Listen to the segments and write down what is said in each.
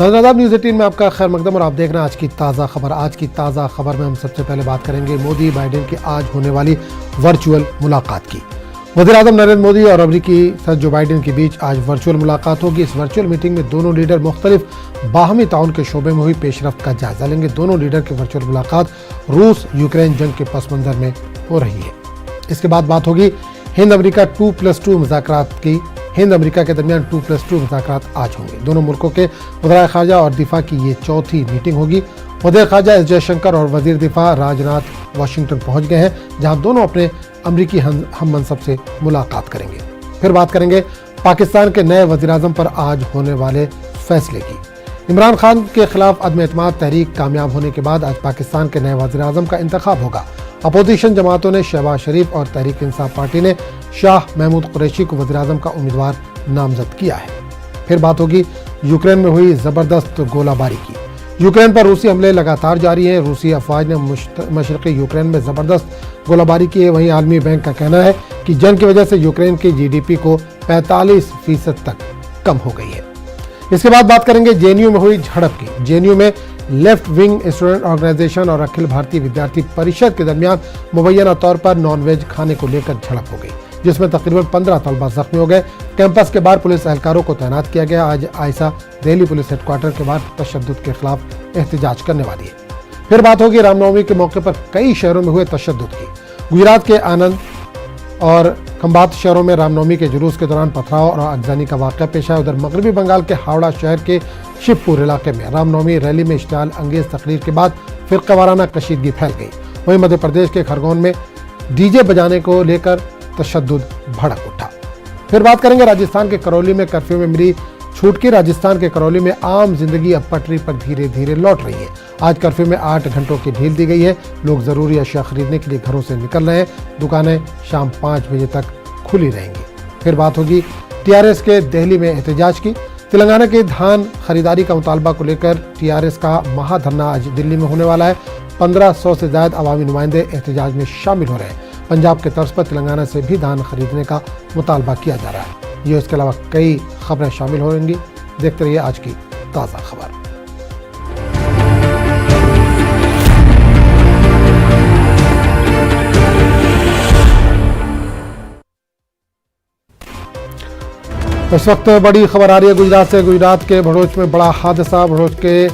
नाज़रीन, न्यूज़ 18 में आपका खैर मकदम और आप देख रहे हैं आज की ताज़ा खबर। आज की ताज़ा खबर में हम सबसे पहले बात करेंगे मोदी बाइडेन की आज होने वाली वर्चुअल मुलाकात की। वज़ीर-ए-आज़म नरेंद्र मोदी और अमरीकी सदर जो बाइडेन के बीच आज वर्चुअल मुलाकात होगी। इस वर्चुअल मीटिंग में दोनों लीडर मुख्तलिफ बाहमी ताउन के शोबे में हुई पेशरफ्त का जायजा लेंगे। दोनों लीडर की वर्चुअल मुलाकात रूस यूक्रेन जंग के पस मंज़र में हो रही है। इसके बाद बात होगी हिंद अमरीका 2+2 मुज़ाकरात की। हिंद अमरीका के दरमियान 2+2 मुज़ाकरात आज होंगे। दोनों मुल्कों के वज़ीर ख़ारजा और दिफा की ये चौथी मीटिंग होगी। वज़ीर ख़ारजा एस जयशंकर और वज़ीर दिफा राजनाथ वाशिंगटन पहुंच गए हैं, जहां दोनों अपने अमरीकी हम मनसब से मुलाकात करेंगे। फिर बात करेंगे पाकिस्तान के नए वज़ीर-ए-आज़म पर आज होने वाले फैसले की। इमरान खान के खिलाफ अदम एतमाद तहरीक कामयाब होने के बाद आज पाकिस्तान के नए वज़ीर-ए-आज़म का इंतखाब होगा। अपोजिशन जमातों ने शहबाज शरीफ और तहरीक इंसाफ पार्टी ने शाह महमूद कुरैशी को वज़ीर-ए-आज़म का उम्मीदवार नामजद किया है। फिर बात होगी यूक्रेन में हुई ज़बरदस्त गोलाबारी की। यूक्रेन पर रूसी हमले लगातार जारी हैं। रूसी अफवाज ने मशरक़ी यूक्रेन में ज़बरदस्त गोलाबारी की है। वहीं आलमी बैंक का कहना है कि जंग की वजह से यूक्रेन की GDP को 45% तक कम हो गई है। इसके बाद बात करेंगे JNU में हुई झड़प की। JNU में लेफ्ट विंग स्टूडेंट ऑर्गेनाइजेशन और अखिल भारतीय विद्यार्थी परिषद के दरमियान मुबैना तौर पर नॉनवेज खाने को लेकर झड़प हो गई, जिसमें तकरीबन 15 तलबा जख्मी हो गए। कैंपस के बाहर पुलिस एहलकारों को तैनात किया गया। आज आयशा दिल्ली पुलिस हेडक्वार्टर के बाहर तशद्दुद के खिलाफ एहतजाज करने वाली है। फिर बात होगी रामनवमी के मौके पर कई शहरों में हुए तशद्दुद की। गुजरात के आनंद और खंभात शहरों में रामनवमी के जुलूस के दौरान पथराव और आगजनी का वाक़या पेश आया। उधर मगरबी बंगाल के हावड़ा शहर के शिवपुर इलाके में रामनवमी रैली में इश्तियाल अंगेज तकरीर के बाद फ़िरक़ावाराना कशीदगी फैल गई। वहीं मध्य प्रदेश के खरगोन में DJ बजाने को लेकर तशद्दुद भड़क उठा। फिर बात करेंगे राजस्थान के करौली में कर्फ्यू में मिली छूट की। राजस्थान के करौली में आम जिंदगी अब पटरी पर धीरे धीरे लौट रही है। आज कर्फ्यू में 8 घंटों की ढील दी गई है। लोग जरूरी अशिया खरीदने के लिए घरों से निकल रहे हैं। दुकानें शाम 5 बजे तक खुली रहेंगी। फिर बात होगी TRS के दिल्ली में एहतजाज की। तेलंगाना की धान खरीदारी का मुतालबा को लेकर TRS का महाधरना आज दिल्ली में होने वाला है। 1500 से ज्यादा अवामी नुमाइंदे एहतजाज में शामिल हो रहे हैं। पंजाब के तर्ज पर तेलंगाना से भी धान खरीदने का मुतालबा किया जा रहा है। ये इसके अलावा कई खबरें शामिल होंगी। देखते रहिए आज की ताज़ा खबर। इस वक्त बड़ी खबर आ रही है गुजरात से। गुजरात के भड़ोच में बड़ा हादसा। भड़ोच के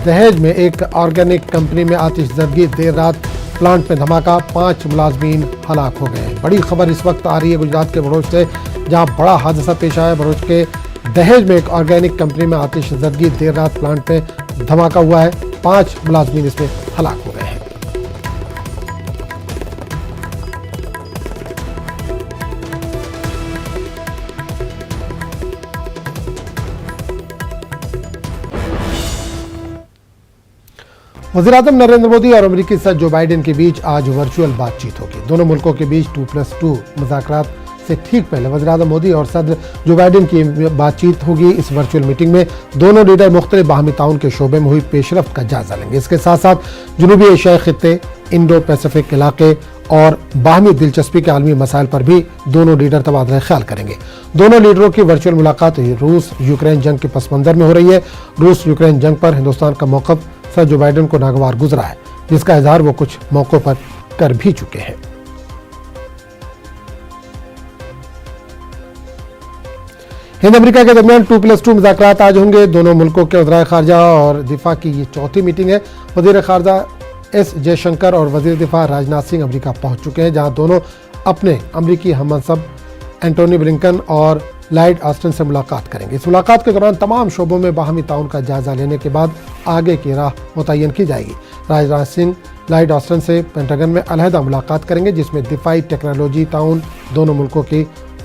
दहेज में एक ऑर्गेनिक कंपनी में आतिशज़दगी, देर रात प्लांट में धमाका, 5 मुलाजमीन हलाक हो गए। बड़ी खबर इस वक्त आ रही है गुजरात के भड़ोच से, जहां बड़ा हादसा पेश आया। भड़ोच के दहेज में एक ऑर्गेनिक कंपनी में आतिशज़दगी, देर रात प्लांट में धमाका हुआ है। 5 मुलाजमीन इसमें हलाक हो गए हैं। वज़ीर-ए-आज़म नरेंद्र मोदी और अमेरिकी सदर जो बाइडेन के बीच आज वर्चुअल बातचीत होगी। दोनों मुल्कों के बीच 2+2 मुज़ाकरात से ठीक पहले वज़ीर-ए-आज़म मोदी और सदर जो बाइडेन की बातचीत होगी। इस वर्चुअल मीटिंग में दोनों लीडर मुख्तलिफ बाहमी ताउन के शोबे में हुई पेशरफ्त का जायजा लेंगे। इसके साथ साथ जनूबी एशियाई खित्ते, इंडो पैसिफिक इलाके और बाहमी दिलचस्पी के आलमी मसाइल पर भी दोनों लीडर तबादला ख्याल करेंगे। दोनों लीडरों की वर्चुअल मुलाकात रूस यूक्रेन जंग के पस मंज़र में हो रही है। रूस यूक्रेन जंग पर हिंदुस्तान का मौक़िफ़ सदर जो बाइडेन को नागवार गुजरा है, जिसका इजहार वो कुछ मौक़ों पर कर भी चुके हैं। हिंद अमेरिका के दरमियान 2+2 मुज़ाकरात आज होंगे। दोनों मुल्कों के वज़ीर ख़ारजा और दिफा की ये चौथी मीटिंग है। वज़ीर ख़ारजा एस जयशंकर और वज़ीर दिफा राजनाथ सिंह अमेरिका पहुंच चुके हैं, जहां दोनों अपने अमेरिकी हममनसब एंटोनी ब्लिंकन और लॉयड ऑस्टिन से मुलाकात करेंगे। इस मुलाकात के दौरान तमाम शोबों में बाहमी ताउन का जायजा लेने के बाद आगे की राह मुतय्यन की जाएगी। राजनाथ सिंह लॉयड ऑस्टिन से पेंटागन में अलहदा मुलाकात करेंगे, जिसमें दिफाई टेक्नोलॉजी ताउन, दोनों मुल्कों की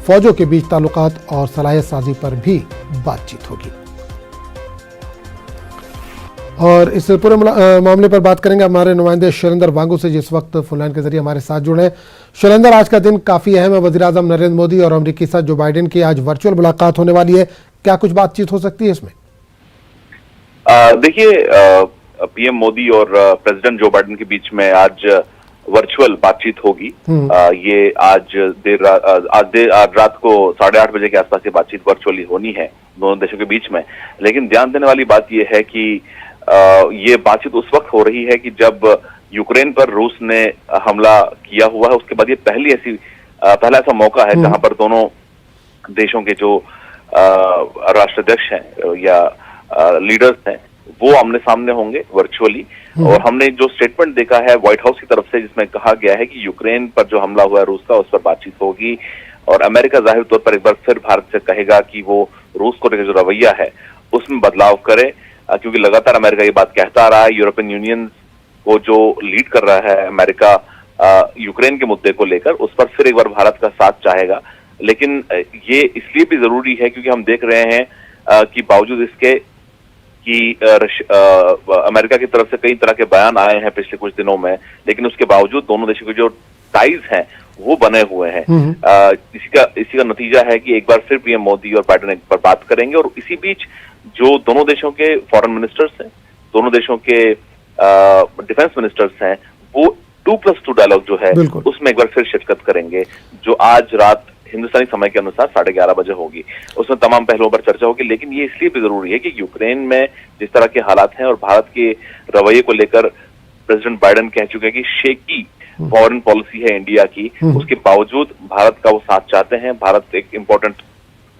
फौजों के बीच ताल्लुकात और सलाहियत साजी पर भी बातचीत होगी। और इस पूरे मामले पर बात करेंगे हमारे नुमाइंदे शैलेंद्र वांगू से, जिस वक्त फोनलाइन के जरिए हमारे साथ जुड़े हैं। शैलेंद्र, आज का दिन काफ़ी अहम है। वज़ीर-ए-आज़म नरेंद्र मोदी और अमेरिकी सदर जो बाइडेन की आज वर्चुअल मुलाकात होने वाली है। क्या कुछ बातचीत हो सकती है इसमें? देखिए, PM मोदी और प्रेसिडेंट जो बाइडेन के बीच में आज वर्चुअल बातचीत होगी। ये आज रात को 8:30 बजे के आसपास ये बातचीत वर्चुअली होनी है दोनों देशों के बीच में। लेकिन ध्यान देने वाली बात ये है कि ये बातचीत उस वक्त हो रही है कि जब यूक्रेन पर रूस ने हमला किया हुआ है, उसके बाद ये पहला ऐसा मौका है जहां पर दोनों देशों के जो राष्ट्राध्यक्ष हैं या लीडर्स हैं वो आमने सामने होंगे वर्चुअली। और हमने जो स्टेटमेंट देखा है व्हाइट हाउस की तरफ से जिसमें कहा गया है कि यूक्रेन पर जो हमला हुआ है रूस का, उस पर बातचीत होगी और अमेरिका जाहिर तौर पर एक बार फिर भारत से कहेगा कि वो रूस को लेकर जो रवैया है उसमें बदलाव करे, क्योंकि लगातार अमेरिका ये बात कहता आ रहा है। यूरोपियन यूनियन को जो लीड कर रहा है अमेरिका यूक्रेन के मुद्दे को लेकर, उस पर फिर एक बार भारत का साथ चाहेगा। लेकिन ये इसलिए भी जरूरी है क्योंकि हम देख रहे हैं कि बावजूद इसके कि अमेरिका की तरफ से कई तरह के बयान आए हैं पिछले कुछ दिनों में, लेकिन उसके बावजूद दोनों देशों के जो टाइज हैं वो बने हुए हैं। इसी का नतीजा है कि एक बार फिर पीएम मोदी और बाइडेन एक बार बात करेंगे और इसी बीच जो दोनों देशों के फॉरेन मिनिस्टर्स हैं, दोनों देशों के डिफेंस मिनिस्टर्स हैं, वो 2+2 डायलॉग जो है उसमें एक बार फिर शिरकत करेंगे, जो आज रात हिंदुस्तानी समय के अनुसार 11:30 बजे होगी। उसमें तमाम पहलुओं पर चर्चा होगी। लेकिन ये इसलिए भी जरूरी है कि यूक्रेन में जिस तरह के हालात हैं और भारत के रवैये को लेकर प्रेसिडेंट बाइडेन कह चुके हैं कि शेकी फॉरेन पॉलिसी है इंडिया की, उसके बावजूद भारत का वो साथ चाहते हैं, भारत एक इम्पोर्टेंट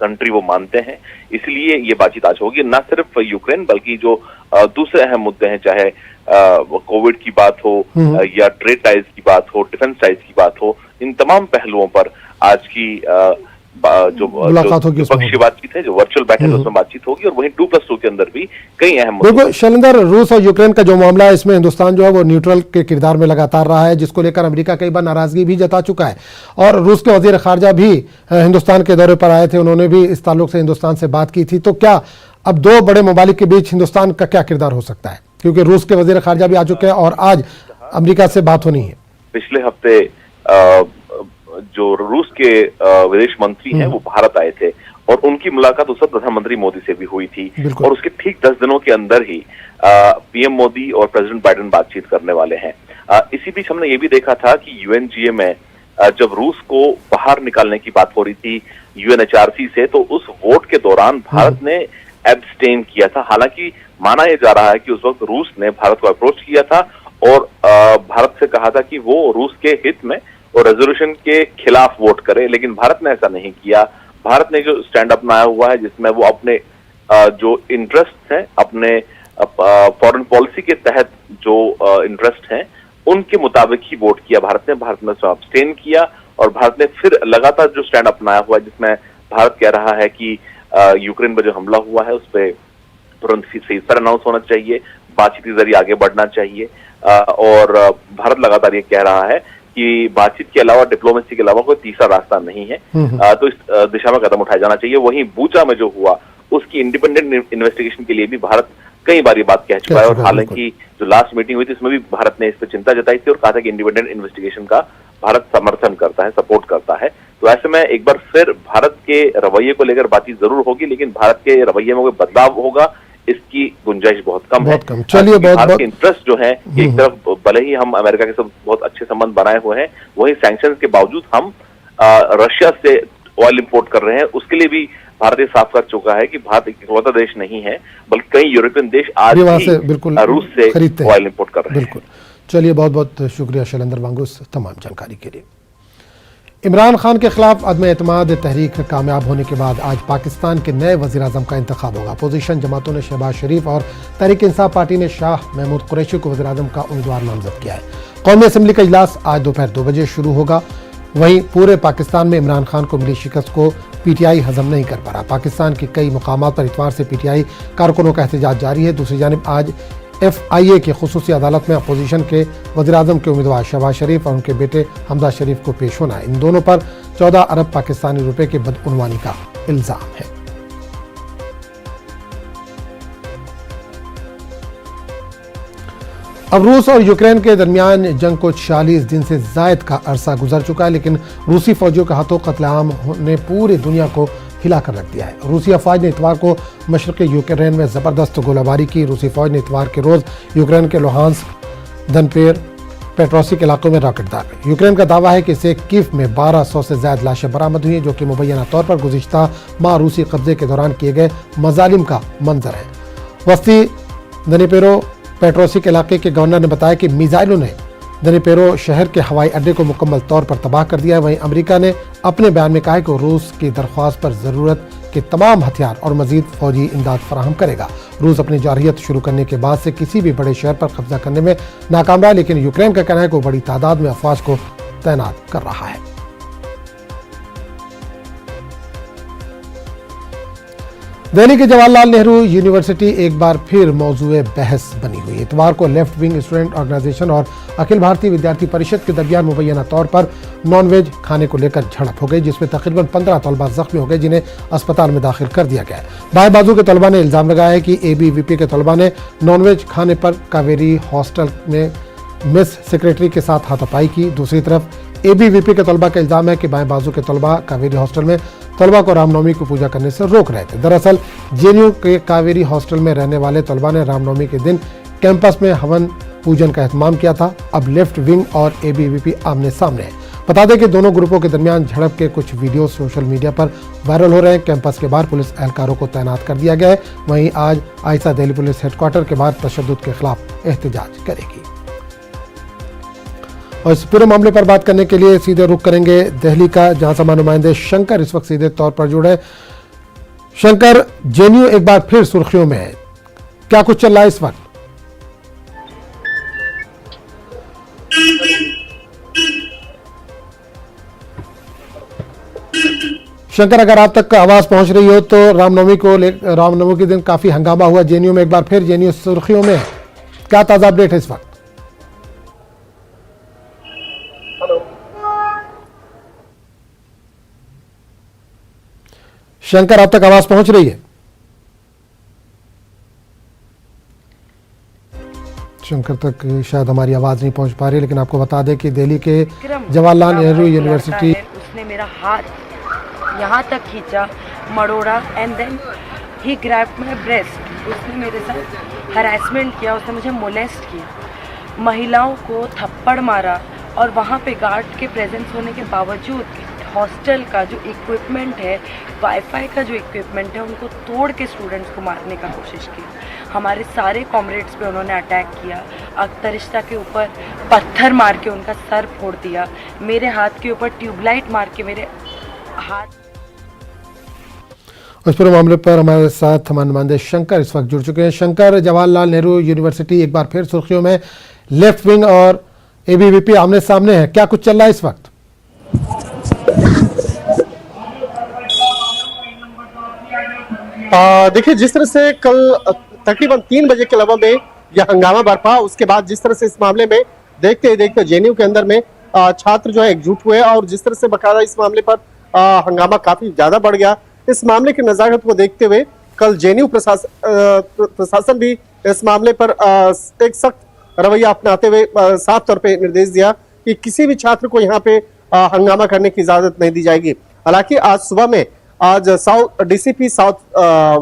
कंट्री वो मानते हैं। इसलिए ये बातचीत आज होगी, न सिर्फ यूक्रेन बल्कि जो दूसरे अहम मुद्दे हैं, चाहे कोविड की बात हो या ट्रेड टाइज की बात हो, डिफेंस टाइज की बात हो, इन तमाम पहलुओं पर आज की जो पक्षीय बातचीत है, जो वर्चुअल बैठक है उसमें बातचीत होगी और वहीं 2+2 के अंदर भी कई अहम बिल्कुल। शैलेंद्र, रूस और यूक्रेन का जो मामला है इसमें हिंदुस्तान जो है वो न्यूट्रल के किरदार में लगातार रहा है, जिसको लेकर अमेरिका कई बार नाराजगी भी जता चुका है और रूस के वजीर खारजा भी हिंदुस्तान के दौरे पर आए थे, उन्होंने भी इस ताल्लुक से हिंदुस्तान से बात की थी। तो क्या अब दो बड़े ममालिक के बीच हिंदुस्तान का क्या किरदार हो सकता है, क्योंकि रूस के वजीर खारजा भी आ चुके हैं और आज अमेरिका से बात होनी है। पिछले हफ्ते जो रूस के विदेश मंत्री हैं वो भारत आए थे और उनकी मुलाकात उस वक्त प्रधानमंत्री मोदी से भी हुई थी और उसके ठीक 10 दिनों के अंदर ही पीएम मोदी और प्रेसिडेंट बाइडेन बातचीत करने वाले हैं। इसी बीच हमने ये भी देखा था कि यूएनजीए में जब रूस को बाहर निकालने की बात हो रही थी यूएनएचआरसी से, तो उस वोट के दौरान भारत ने एब्सटेन किया था। हालांकि माना यह जा रहा है कि उस वक्त रूस ने भारत को अप्रोच किया था और भारत से कहा था कि वो रूस के हित में और रेजोल्यूशन के खिलाफ वोट करे, लेकिन भारत ने ऐसा नहीं किया। भारत ने जो स्टैंड अपनाया हुआ है जिसमें वो अपने जो इंटरेस्ट हैं, अपने फॉरेन पॉलिसी के तहत जो इंटरेस्ट हैं उनके मुताबिक ही वोट किया भारत ने अब्सटेन किया और भारत ने फिर लगातार जो स्टैंड अपनाया हुआ है जिसमें भारत कह रहा है कि यूक्रेन पर जो हमला हुआ है उस पर तुरंत सीजफायर अनाउंस होना चाहिए, बातचीत के जरिए आगे बढ़ना चाहिए और भारत लगातार ये कह रहा है कि बातचीत के अलावा, डिप्लोमेसी के अलावा कोई तीसरा रास्ता नहीं है। तो इस दिशा में कदम उठाया जाना चाहिए। वहीं बूचा में जो हुआ उसकी इंडिपेंडेंट इन्वेस्टिगेशन के लिए भी भारत कई बार ये बात कह चुका है और हालांकि जो लास्ट मीटिंग हुई थी उसमें भी भारत ने इस पर चिंता जताई थी और कहा था कि इंडिपेंडेंट इन्वेस्टिगेशन का भारत समर्थन करता है, सपोर्ट करता है। तो ऐसे में एक बार फिर भारत के रवैये को लेकर बातचीत जरूर होगी, लेकिन भारत के रवैये में कोई बदलाव होगा इसकी गुंजाइश बहुत कम है। चलिए, भारत के इंटरेस्ट जो है एक तरफ भले ही हम अमेरिका के साथ बहुत अच्छे संबंध बनाए हुए हैं, वही सैंक्शंस के बावजूद हम रशिया से ऑयल इंपोर्ट कर रहे हैं। उसके लिए भी भारत ये साफ कर चुका है कि भारत एक इकलौता देश नहीं है, बल्कि कई यूरोपियन देश आज भी रूस से ऑयल इंपोर्ट कर रहे हैं। बिल्कुल। चलिए, बहुत बहुत शुक्रिया शैलेंद्र वांगू इस तमाम जानकारी के लिए। इमरान खान के खिलाफ अदम एतमाद तहरीक कामयाब होने के बाद आज पाकिस्तान के नए वज़ीर आज़म का इंतखाब होगा। अपोजिशन जमातों ने शहबाज शरीफ और तहरीक इंसाफ पार्टी ने शाह महमूद कुरैशी को वज़ीर आज़म का उम्मीदवार नामजद किया है। कौमी असम्बली का इजलास आज दोपहर 2 बजे शुरू होगा। वहीं पूरे पाकिस्तान में इमरान खान को मिली शिकस्त को पीटीआई हजम नहीं कर पा रहा। पाकिस्तान के कई मुकामात पर इतवार से पीटीआई कारकुनों का एहतजाज जारी है। दूसरी जानिब आज FIA की खुसूसी अदालत में अपोजिशन के वज़ीर-ए-आज़म के उम्मीदवार शहबाज शरीफ और उनके बेटे हमजा शरीफ को पेश होना है। इन दोनों पर 14 अरब पाकिस्तानी रुपए के बदउनवानी का इल्जाम है। अब रूस और यूक्रेन के दरमियान जंग को 46 दिन से जायद का अरसा गुजर चुका है, लेकिन रूसी फौजियों के हाथों कत्लेआम ने पूरी दुनिया को हिला कर रख दिया है। रूसी अफवाज ने इतवार को मशरक़ी यूक्रेन में ज़बरदस्त गोलाबारी की। रूसी फौज ने इतवार के रोज़ यूक्रेन के लुहांस्क, दनपेर, पेट्रोसिक इलाकों में रॉकेट दागे। यूक्रेन का दावा है कि इससे कीव में 1200 से ज्यादा लाशें बरामद हुई हैं, जो कि मुबैना तौर पर गुज़िश्ता माह रूसी कब्जे के दौरान किए गए मजालिम का मंजर है। वस्ती दनीपेरो पेट्रोसिक इलाके के गवर्नर ने बताया कि मिसाइलों ने दनीपेरो शहर के हवाई अड्डे को मुकम्मल तौर पर तबाह कर दिया है। वहीं अमेरिका ने अपने बयान में कहा है कि रूस की दरख्वास्त पर जरूरत के तमाम हथियार और मजीद फौजी इमदाद फराहम करेगा। रूस अपनी जारहियत शुरू करने के बाद से किसी भी बड़े शहर पर कब्जा करने में नाकाम रहा, लेकिन यूक्रेन का कहना है कि वो बड़ी तादाद में अफवाज को तैनात कर रहा है। दिल्ली के जवाहरलाल नेहरू यूनिवर्सिटी एक बार फिर मौजूए बहस बनी हुई। इतवार को लेफ्ट विंग स्टूडेंट ऑर्गेनाइजेशन और अखिल भारतीय विद्यार्थी परिषद के दरमियान मुबैना तौर पर नॉनवेज खाने को लेकर झड़प हो गई, जिसमें तकरीबन 15 तलबा जख्मी हो गए, जिन्हें अस्पताल में दाखिल कर दिया गया। बाएं बाजू के तलबा ने इल्जाम लगाया है कि एबीवीपी के तलबा ने नॉनवेज खाने पर कावेरी हॉस्टल में मिस सेक्रेटरी के साथ हाथापाई की। दूसरी तरफ एबीवीपी के तलबा का इल्जाम है कि बाएं बाजू के तलबा कावेरी हॉस्टल में तलबा को रामनवमी की पूजा करने से रोक रहे थे। दरअसल जेएनयू के कावेरी हॉस्टल में रहने वाले तलबा ने रामनवमी के दिन कैंपस में हवन पूजन का एहतमाम किया था। अब लेफ्ट विंग और एबीवीपी आमने सामने है। बता दें कि दोनों ग्रुपों के दरमियान झड़प के कुछ वीडियो सोशल मीडिया पर वायरल हो रहे हैं। कैंपस के बाहर पुलिस एहलकारों को तैनात कर दिया गया है। वहीं आज आयशा दिल्ली पुलिस हेडक्वार्टर के बाहर तशद्दुद के खिलाफ एहतजाज करेगी। और इस पूरे मामले पर बात करने के लिए सीधे रुख करेंगे दिल्ली का, जहां से नुमाइंदे शंकर इस वक्त सीधे तौर पर जुड़े। शंकर, जेएनयू एक बार फिर सुर्खियों में है, क्या कुछ चल रहा है इस वक्त? शंकर, अगर आप तक आवाज पहुंच रही हो तो रामनवमी के दिन काफी हंगामा हुआ जेएनयू में, एक बार फिर जेएनयू सुर्खियों में है, क्या ताजा अपडेट है इस वक्त? शंकर, आप तक आवाज पहुंच रही है? शंकर तक शायद हमारी आवाज नहीं पहुंच पा रही, लेकिन आपको बता दें कि दिल्ली के जवाहरलाल नेहरू यूनिवर्सिटी, उसने मेरा हाथ यहाँ तक खींचा, मरोड़ा, and then he grabbed my breast. उसने मेरे साथ हरासमेंट किया, उसने मुझे मोलेस्ट किया, महिलाओं को थप्पड़ मारा, और वहाँ पे गार्ड के प्रेजेंस होने के बावजूद हॉस्टल का जो इक्विपमेंट है, वाईफाई का जो इक्विपमेंट है, उनको तोड़ के स्टूडेंट्स को मारने का कोशिश की। हमारे सारे कॉमरेड्स पे उन्होंने अटैक किया, अख्तरिश्ता के ऊपर पत्थर मार के उनका सर फोड़ दिया, मेरे हाथ के ऊपर ट्यूबलाइट मार के मेरे हाथ। इस पूरे मामले पर हमारे साथ हमारे नुमाइंदे शंकर इस वक्त जुड़ चुके हैं। शंकर, जवाहरलाल नेहरू यूनिवर्सिटी एक बार फिर सुर्खियों में, लेफ्ट विंग और एबीवीपी आमने सामने है, क्या कुछ चल रहा है इस वक्त? देखिए, जिस तरह से कल तकरीबन 3 बजे के लगभग में यह हंगामा बरपा, उसके बाद जिस तरह से इस मामले में देखते देखते जेएनयू के अंदर में छात्र जो है एकजुट हुए, और जिस तरह से बकायदा इस मामले पर हंगामा काफी ज्यादा बढ़ गया। इस मामले की नजाकत को देखते हुए कल जेएनयू प्रशासन भी इस मामले पर एक सख्त रवैया अपनाते हुए साफ तौर पे निर्देश दिया कि किसी भी छात्र को यहाँ पे हंगामा करने की इजाजत नहीं दी जाएगी। हालांकि आज सुबह में डीसीपी साउथ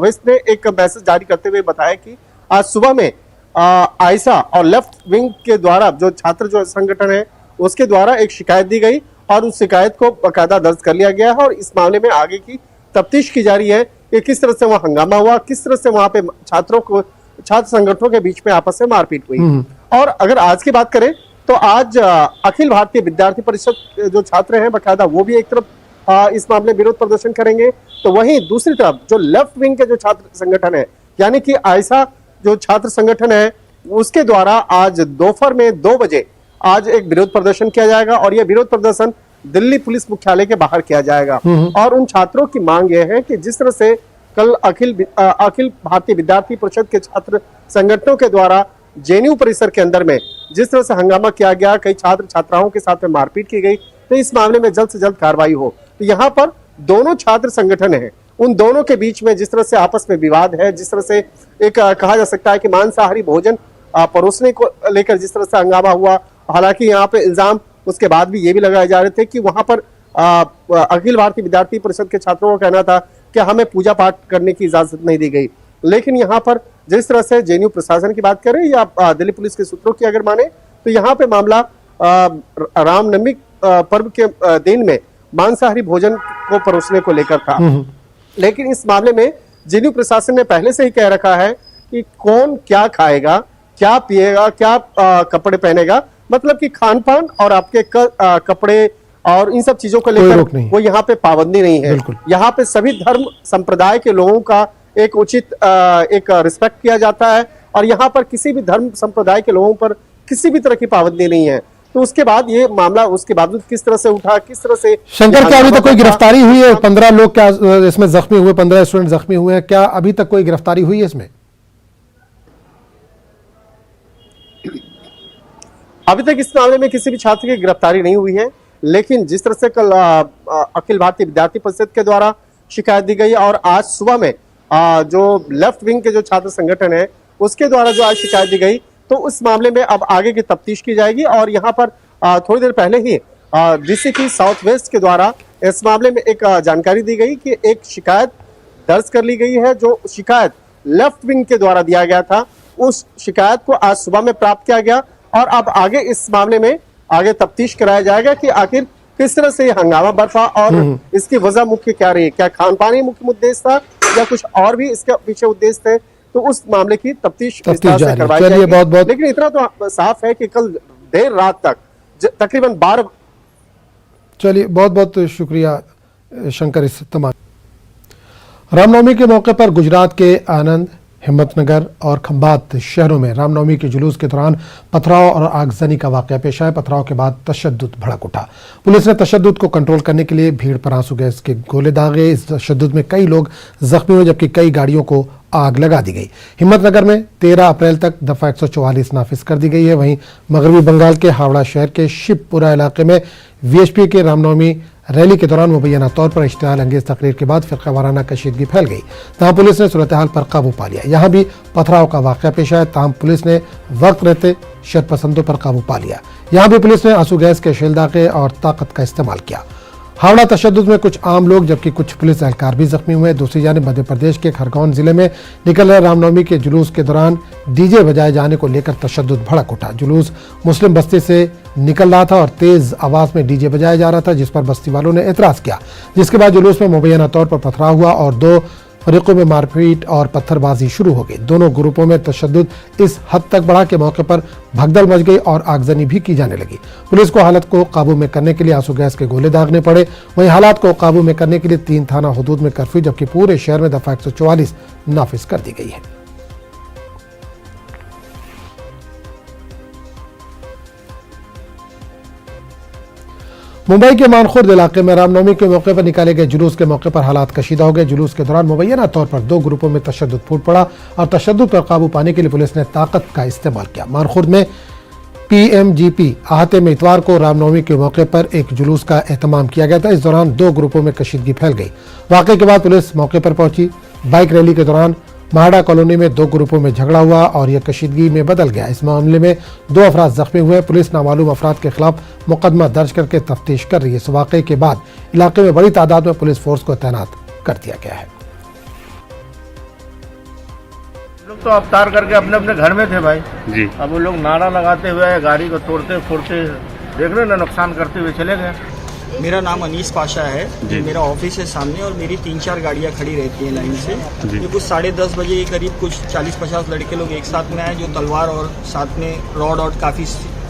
वेस्ट ने एक मैसेज जारी करते हुए बताया कि आज सुबह में आयशा और लेफ्ट विंग के द्वारा जो छात्र जो संगठन है उसके द्वारा एक शिकायत दी गई, और उस शिकायत को बाकायदा दर्ज कर लिया गया है, और इस मामले में आगे की तफ्तीश की जा रही है कि किस तरह से वहाँ हंगामा हुआ, किस तरह से वहाँ पे छात्र संगठनों के बीच में आपस में मारपीट हुई। और अगर आज की बात करें तो आज अखिल भारतीय विद्यार्थी परिषद जो छात्र हैं बाकायदा वो भी एक तरफ इस मामले में विरोध प्रदर्शन करेंगे, तो वहीं दूसरी तरफ जो लेफ्ट विंग के जो छात्र संगठन है, यानी कि आयशा जो छात्र संगठन है, उसके द्वारा आज दोपहर में 2 बजे आज एक विरोध प्रदर्शन किया जाएगा, और यह विरोध प्रदर्शन दिल्ली पुलिस मुख्यालय के बाहर किया जाएगा। और उन छात्रों की मांग यह है कि जिस तरह से कल अखिल भारतीय विद्यार्थी परिषद के छात्र संगठनों के द्वारा जेएनयू परिसर के अंदर में जिस तरह से हंगामा किया गया, कई छात्र छात्राओं के साथ में मारपीट की गई, तो इस मामले में जल्द से जल्द कार्रवाई हो। तो यहाँ पर दोनों छात्र संगठन हैं, उन दोनों के बीच में जिस तरह से आपस में विवाद है, जिस तरह से एक कहा जा सकता है कि मांसाहारी भोजन परोसने को लेकर जिस तरह से हंगामा हुआ। हालांकि यहाँ पे इल्जाम उसके बाद भी ये भी लगाए जा रहे थे कि वहां पर अखिल भारतीय विद्यार्थी परिषद के छात्रों का कहना था कि हमें पूजा पाठ करने की इजाजत नहीं दी गई। लेकिन यहाँ पर जिस तरह से जेएनयू प्रशासन की बात करें या दिल्ली पुलिस के सूत्रों की अगर माने, तो यहाँ पे मामला रामनवमी पर्व के दिन में मांसाहारी भोजन को परोसने को लेकर था। लेकिन इस मामले में जेएनयू प्रशासन ने पहले से ही कह रखा है कि कौन क्या खाएगा, क्या पिएगा, क्या कपड़े पहनेगा, मतलब कि खान पान और आपके कपड़े और इन सब चीजों को लेकर वो यहाँ पे पाबंदी नहीं है। यहाँ पे सभी धर्म संप्रदाय के लोगों का एक उचित एक रिस्पेक्ट किया जाता है और यहाँ पर किसी भी धर्म संप्रदाय के लोगों पर किसी भी तरह की पाबंदी नहीं है। तो उसके बाद ये मामला उसके बावजूद किस तरह से उठा, किस तरह से शंकर, क्या अभी तक कोई गिरफ्तारी हुई है? 15 लोग क्या इसमें जख्मी हुए, 15 स्टूडेंट जख्मी हुए हैं, क्या अभी तक कोई गिरफ्तारी हुई है इसमें? अभी तक इस मामले में किसी भी छात्र की गिरफ्तारी नहीं हुई है, लेकिन जिस तरह से कल अखिल भारतीय विद्यार्थी परिषद के द्वारा शिकायत दी गई और आज सुबह में जो लेफ्ट विंग के जो छात्र संगठन है उसके द्वारा जो आज शिकायत दी गई, तो उस मामले में अब आगे की तफ्तीश की जाएगी। और यहाँ पर थोड़ी देर पहले ही डीसीपी साउथ वेस्ट के द्वारा इस मामले में एक जानकारी दी गई कि एक शिकायत दर्ज कर ली गई है। जो शिकायत लेफ्ट विंग के द्वारा दिया गया था, उस शिकायत को आज सुबह में प्राप्त किया गया और अब आगे इस मामले में आगे तफ्तीश कराया जाएगा कि आखिर किस तरह से हंगामा बरपा और इसकी वजह मुख्य क्या रही, क्या खान पान ही मुख्य उद्देश्य था या कुछ और भी इसके पीछे उद्देश्य थे, तो उस मामले की तफ्तीश विस्तार से करवाई जाएगी। बहुत लेकिन इतना तो साफ है कि कल देर रात तक तकरीबन 12। चलिए, बहुत बहुत शुक्रिया शंकर इस तमाम। रामनवमी के मौके पर गुजरात के आनंद, हिम्मतनगर और खंभात शहरों में रामनवमी के जुलूस के दौरान पथराव और आगजनी का वाकया पेश आया। पथराव के बाद तशद्दुद भड़क उठा। पुलिस ने तशद्दुद को कंट्रोल करने के लिए भीड़ पर आंसू गैस के गोले दागे। इस तशद्दुद में कई लोग जख्मी हुए जबकि कई गाड़ियों को आग लगा दी गई। हिम्मतनगर में 13 अप्रैल तक दफा 144 नाफिज कर दी गई है। वहीं मगरबी बंगाल के हावड़ा शहर के शिवपुरा इलाके में वीएचपी के रामनवमी रैली के दौरान मुबैना तौर पर इश्तिहाल अंगेज तकरीर के बाद फिरका वाराना कशीदगी फैल गई। तमाम पुलिस ने सूरत हाल पर काबू पा लिया। यहाँ भी पथराव का वाकया पेश आया। तमाम पुलिस ने वक्त रहते शरपसंदों पर काबू पा लिया। यहाँ भी पुलिस ने आंसू गैस के शेल दागे और ताकत का इस्तेमाल किया। हावड़ा तशद्दुद में कुछ आम लोग जबकि कुछ पुलिस एहलकार भी जख्मी हुए। दूसरी जानिब मध्य प्रदेश के खरगोन जिले में निकल रहे रामनवमी के जुलूस के दौरान डीजे बजाए जाने को लेकर तशद्दुद भड़क उठा। जुलूस मुस्लिम बस्ती से निकल रहा था और तेज आवाज में डीजे बजाया जा रहा था, जिस पर बस्ती वालों ने एतराज किया, जिसके बाद जुलूस में मुबैना तौर पर पथराव हुआ और 2 फरीकों में मारपीट और पत्थरबाजी शुरू हो गई। दोनों ग्रुपों में तशद्दुद इस हद तक बढ़ा कि मौके पर भगदड़ मच गई और आगजनी भी की जाने लगी। पुलिस को हालत को काबू में करने के लिए आंसू गैस के गोले दागने पड़े। वहीं हालात को काबू में करने के लिए 3 थाना हुदूद में कर्फ्यू जबकि पूरे शहर में दफा 144 नाफिज कर दी गई है। मुंबई के मानखुर्द इलाके में रामनवमी के मौके पर निकाले गए जुलूस के मौके पर हालात कशीदा हो गए। जुलूस के दौरान मुबैना तौर पर 2 ग्रुपों में तशद्दुद फूट पड़ा और तशद्दुद पर काबू पाने के लिए पुलिस ने ताकत का इस्तेमाल किया। मानखुर्द में पीएमजीपी अहाते में इतवार को रामनवमी के मौके पर एक जुलूस का एहतमाम किया गया था। इस दौरान 2 ग्रुपों में कशीदगी फैल गई। वाकये के बाद पुलिस मौके पर पहुंची। बाइक रैली के दौरान महाड़ा कॉलोनी में 2 ग्रुपों में झगड़ा हुआ और यह कशीदगी में बदल गया। इस मामले में 2 अफराद जख्मी हुए। पुलिस नामालूम अफराद के खिलाफ मुकदमा दर्ज करके तफ्तीश कर रही है। इस वाकये के बाद इलाके में बड़ी तादाद में पुलिस फोर्स को तैनात कर दिया गया है। लोग तो अवतार करके अपने अपने घर में थे भाई जी। अब वो लोग नारा लगाते हुए गाड़ी को तोड़ते फोड़ते देख रहे ना, नुकसान करते हुए चले गए। मेरा नाम अनीस पाशा है। मेरा ऑफिस है सामने और मेरी 3-4 गाड़ियां खड़ी रहती हैं लाइन से। ये कुछ 10:30 बजे के करीब कुछ 40-50 लड़के लोग एक साथ में आए जो तलवार और साथ में रॉड और काफी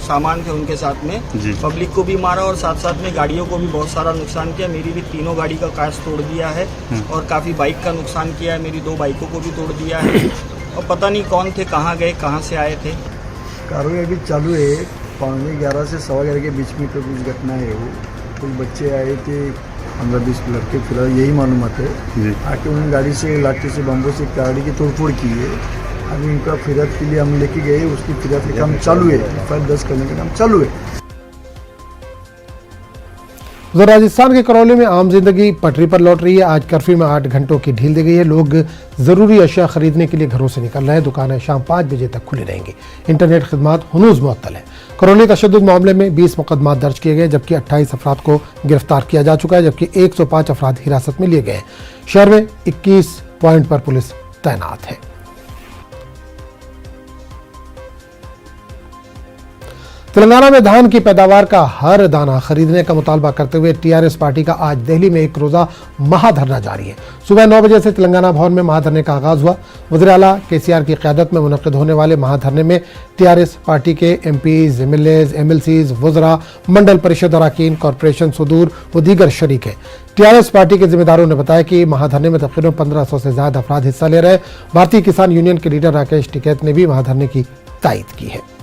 सामान थे उनके साथ में। पब्लिक को भी मारा और साथ साथ में गाड़ियों को भी बहुत सारा नुकसान किया। मेरी भी 3 गाड़ी का कांच तोड़ दिया है और काफी बाइक का नुकसान किया है। मेरी 2 बाइकों को भी तोड़ दिया है और पता नहीं कौन थे, कहाँ गए, कहाँ से आए थे। कार्रवाई अभी चालू है। 11:15 से 11:15 के बीच में कुछ घटना है। वो कुछ बच्चे आए थे, 15-20 लड़के, फिलहाल यही मालूमात है। आके उन्होंने गाड़ी से लाठी से बम्बों से गाड़ी की तोड़फोड़ की है। अभी उनका फिरत के लिए हम लेके गए, उसकी फिरत का काम चालू है, फाइल दर्ज करने का काम चालू है। राजस्थान के करौली में आम जिंदगी पटरी पर लौट रही है। आज कर्फ्यू में 8 घंटों की ढील दी गई है। लोग जरूरी अशिया खरीदने के लिए घरों से निकल रहे हैं। दुकानें शाम 5 बजे तक खुली रहेंगी। इंटरनेट खिदमत हुनूज मुअत्तल है। करौली तशद्दुद मामले में 20 मुकदमा दर्ज किए गए जबकि 28 अफराद को गिरफ्तार किया जा चुका है जबकि 105 अफराद हिरासत में लिए गए। शहर में 21 पॉइंट पर पुलिस तैनात है। तेलंगाना में धान की पैदावार का हर दाना खरीदने का मुतालबा करते हुए टीआरएस पार्टी का आज दिल्ली में एक रोजा महाधरना जारी है। सुबह 9 बजे से तेलंगाना भवन में महाधरने का आगाज हुआ। वज़ीर आला केसीआर की क़यादत में मुनक़िद होने वाले महाधरने में टीआरएस पार्टी के एमपीज, एमएलएज, एमएलसीज, वज़रा, मंडल परिषद अरकान, कॉरपोरेशन सुदूर व दीगर शरीक हैं। टीआरएस पार्टी के जिम्मेदारों ने बताया कि महाधरने में तकरीबन 1500 से ज्यादा अफराद हिस्सा ले रहे। भारतीय किसान यूनियन के लीडर राकेश टिकैत ने भी महाधरने की तायीद की है।